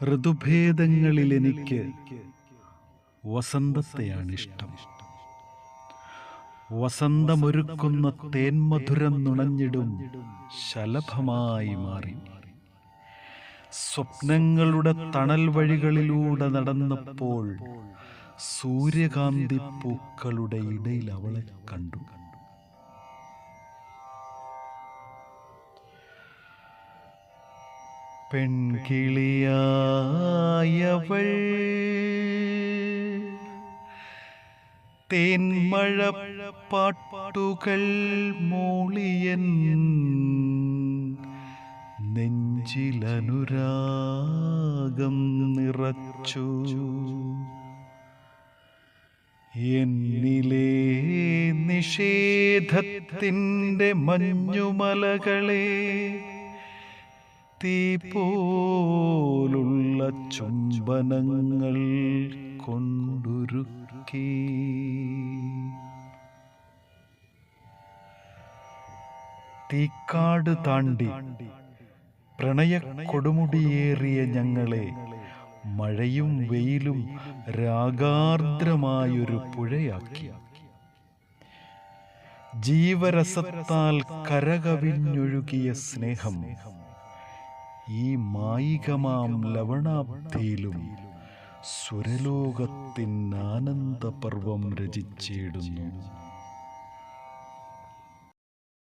ഋതുഭേദങ്ങളിൽ എനിക്ക് വസന്തത്തെയാണിഷ്ടം. വസന്തമൊരുക്കുന്ന തേന്മധുരം നുണഞ്ഞിടും ശലഭമായി മാറി. സ്വപ്നങ്ങളുടെ തണൽ വഴികളിലൂടെ നടന്നപ്പോൾ സൂര്യകാന്തി പൂക്കളുടെ ഇടയിൽ അവളെ കണ്ടു. പെൺകിളിയായവൾ തേന്മഴ പാട്ടുകൾ മൂളിയൻ നെഞ്ചിലനുരാഗം നിറച്ചു. എന്നിലെ നിഷേധത്തിൻ്റെ മഞ്ഞുമലകളെ തീ പോലുള്ള ചുംബനങ്ങൾ കൊണ്ടുരുക്കി. തീക്കാട് താണ്ടി പ്രണയ കൊടുമുടിയേറിയ ഞങ്ങളെ മഴയും വെയിലും രാഗാർദ്രമായൊരു പുഴയാക്കി. ജീവരസത്താൽ കരകവിഞ്ഞൊഴുകിയ സ്നേഹം ഈ മായികമാം ലവണാബ്ധിയിലും സുരലോകത്തിൻ ആനന്ദപർവം രചിച്ചിടുന്നു.